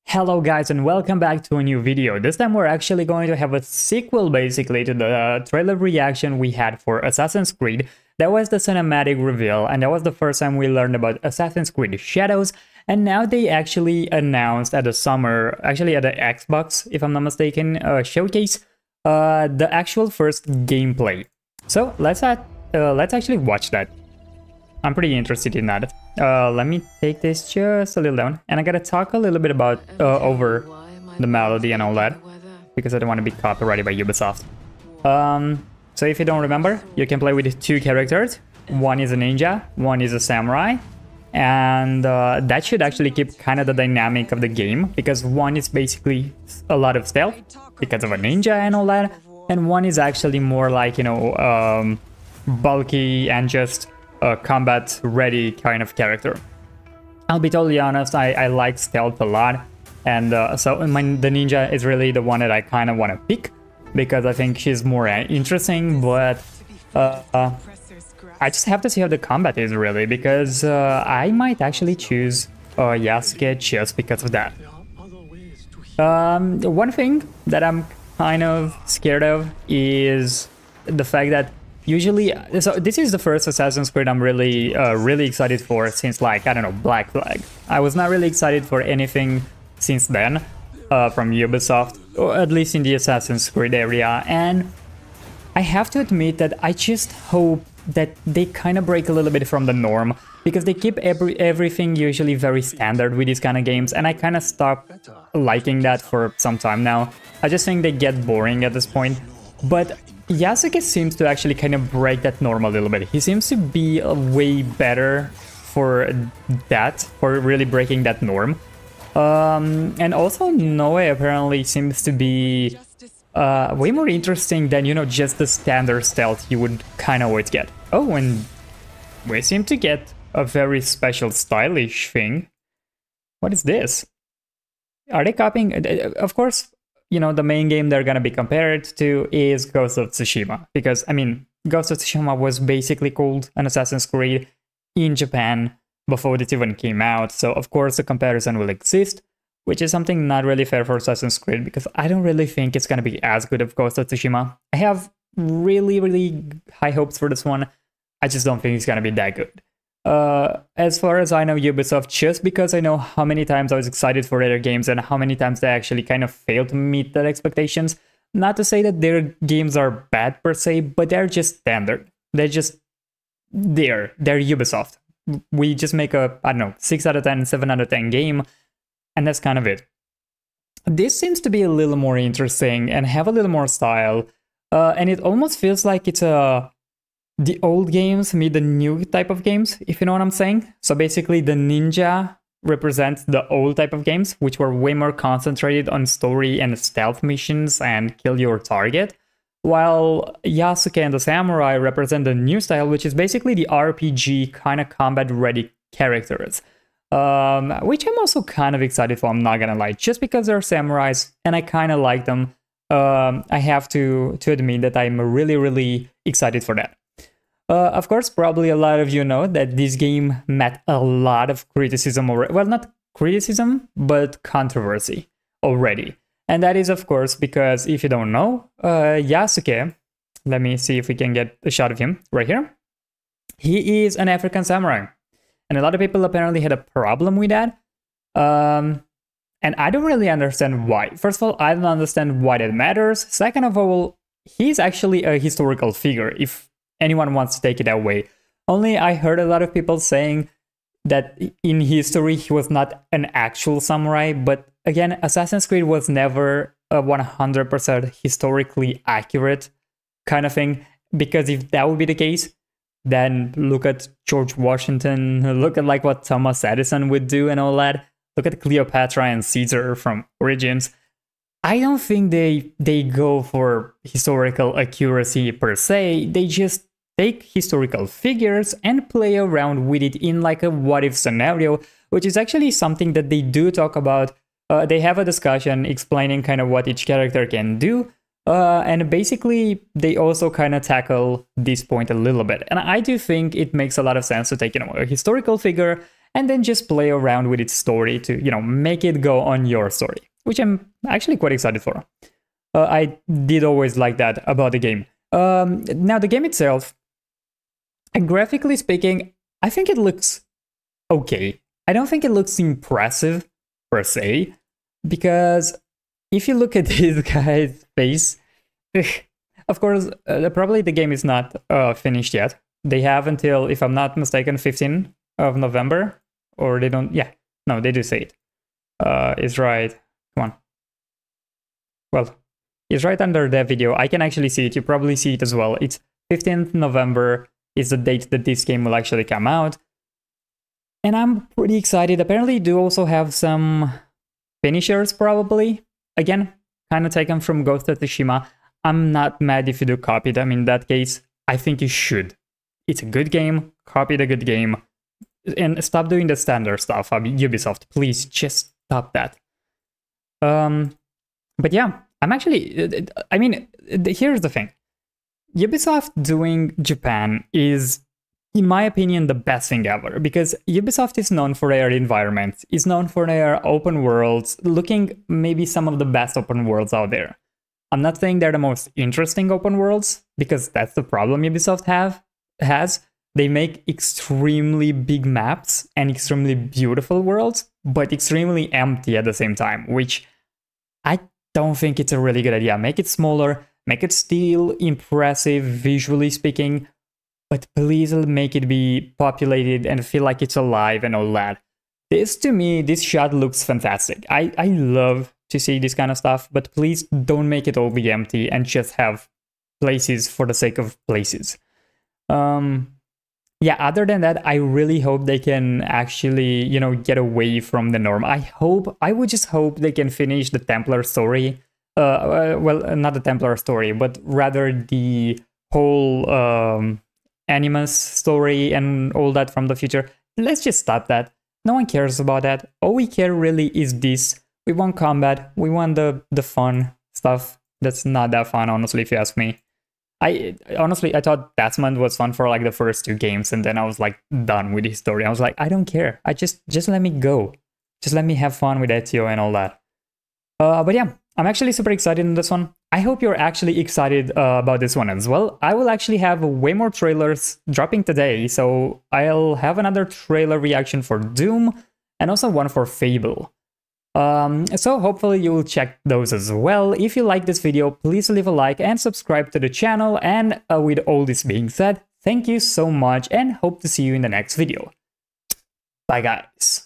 Hello guys and welcome back to a new video. This time we're actually going to have a sequel basically to the trailer reaction we had for Assassin's Creed. That was the cinematic reveal and that was the first time we learned about Assassin's Creed Shadows, and now they actually announced at the summer, actually at the Xbox if I'm not mistaken, showcase the actual first gameplay. So let's actually watch that. I'm pretty interested in that. Let me take this just a little down, and I gotta talk a little bit about over the melody and all that, because I don't want to be copyrighted by Ubisoft. So if you don't remember, you can play with two characters. One is a ninja, one is a samurai, and that should actually keep kind of the dynamic of the game, because one is basically a lot of stealth because of a ninja and all that, and one is actually more like, you know, bulky and just a combat ready kind of character. I'll be totally honest, I like stealth a lot, and so the ninja is really the one that I kind of want to pick because I think she's more interesting, but I just have to see how the combat is really, because I might actually choose Yasuke just because of that. One thing that I'm kind of scared of is the fact that usually, so this is the first Assassin's Creed I'm really excited for since, like, I don't know, Black Flag. I was not really excited for anything since then from Ubisoft, or at least in the Assassin's Creed area, and I have to admit that I just hope that they kind of break a little bit from the norm, because they keep everything usually very standard with these kind of games, and I kind of stopped liking that for some time now. I just think they get boring at this point, but Yasuke seems to actually kind of break that norm a little bit. He seems to be way better for that, for really breaking that norm. And also Noe apparently seems to be way more interesting than, you know, just the standard stealth you would kind of always get. Oh, and we seem to get a very special stylish thing. What is this? Are they copying? Of course, you know, the main game they're gonna be compared to is Ghost of Tsushima, because, I mean, Ghost of Tsushima was basically called an Assassin's Creed in Japan before it even came out, so of course the comparison will exist, which is something not really fair for Assassin's Creed, because I don't really think it's gonna be as good as Ghost of Tsushima. I have really high hopes for this one. I just don't think it's gonna be that good. As far as I know, Ubisoft, just because I know how many times I was excited for their games and how many times they actually kind of failed to meet their expectations, not to say that their games are bad per se, but they're just standard. They're just there. They're Ubisoft. We just make a, I don't know, 6 out of 10, 7 out of 10 game, and that's kind of it. This seems to be a little more interesting and have a little more style, and it almost feels like it's the old games meet the new type of games, if you know what I'm saying. So basically the ninja represents the old type of games, which were way more concentrated on story and stealth missions and kill your target, while Yasuke and the samurai represent the new style, which is basically the RPG kind of combat ready characters, which I'm also kind of excited for, I'm not gonna lie, just because they're samurais and I kind of like them. I have to admit that I'm really excited for that. Of course, probably a lot of you know that this game met a lot of criticism already. Well, not criticism, but controversy already. And that is, of course, because if you don't know, Yasuke, let me see if we can get a shot of him right here. He is an African samurai. And a lot of people apparently had a problem with that. And I don't really understand why. First of all, I don't understand why that matters. Second of all, he's actually a historical figure, if anyone wants to take it that way. Only I heard a lot of people saying that in history he was not an actual samurai, but again, Assassin's Creed was never a 100% historically accurate kind of thing, because if that would be the case, then look at George Washington, look at like what Thomas Edison would do and all that, look at Cleopatra and Caesar from Origins. I don't think they go for historical accuracy per se, they just take historical figures and play around with it in like a what-if scenario, which is actually something that they do talk about. They have a discussion explaining kind of what each character can do, and basically they also kind of tackle this point a little bit. And I do think it makes a lot of sense to take, you know, a historical figure and then just play around with its story to, you know, make it go on your story, which I'm actually quite excited for. I did always like that about the game. Now, the game itself, graphically speaking, I think it looks okay. I don't think it looks impressive per se, because if you look at this guy's face, of course, probably the game is not finished yet. They have until, if I'm not mistaken, 15th of November, or they don't. Yeah, no, they do say it. It's right. Come on. Well, it's right under that video. I can actually see it. You probably see it as well. It's 15th November is the date that this game will actually come out. And I'm pretty excited. Apparently, you do also have some finishers, probably. Again, kind of taken from Ghost of Tsushima. I'm not mad if you do copy them. In that case, I think you should. It's a good game. Copy the good game. And stop doing the standard stuff. I mean, Ubisoft, please just stop that. But yeah, I'm actually... I mean, here's the thing. Ubisoft doing Japan is, in my opinion, the best thing ever, because Ubisoft is known for their environments, is known for their open worlds, looking maybe some of the best open worlds out there. I'm not saying they're the most interesting open worlds, because that's the problem Ubisoft has. They make extremely big maps and extremely beautiful worlds, but extremely empty at the same time, which I don't think it's a really good idea. Make it smaller, make it still impressive visually speaking, but please make it be populated and feel like it's alive and all that. This, to me, this shot looks fantastic. I love to see this kind of stuff, but please don't make it all be empty and just have places for the sake of places. Yeah, other than that, I really hope they can actually, you know, get away from the norm. I would just hope they can finish the Templar story. Well, not the Templar story, but rather the whole Animus story and all that from the future. Let's just stop that. No one cares about that. All we care really is this. We want combat. We want the fun stuff. That's not that fun, honestly, if you ask me. I thought Desmond was fun for like the first 2 games, and then I was like done with his story. I was like, I don't care. Just let me go. Just let me have fun with Ezio and all that. But yeah, I'm actually super excited in this one. I hope you're actually excited about this one as well. I will actually have way more trailers dropping today, so I'll have another trailer reaction for Doom and also one for Fable. So hopefully you will check those as well. If you like this video, please leave a like and subscribe to the channel. And with all this being said, thank you so much and hope to see you in the next video. Bye guys.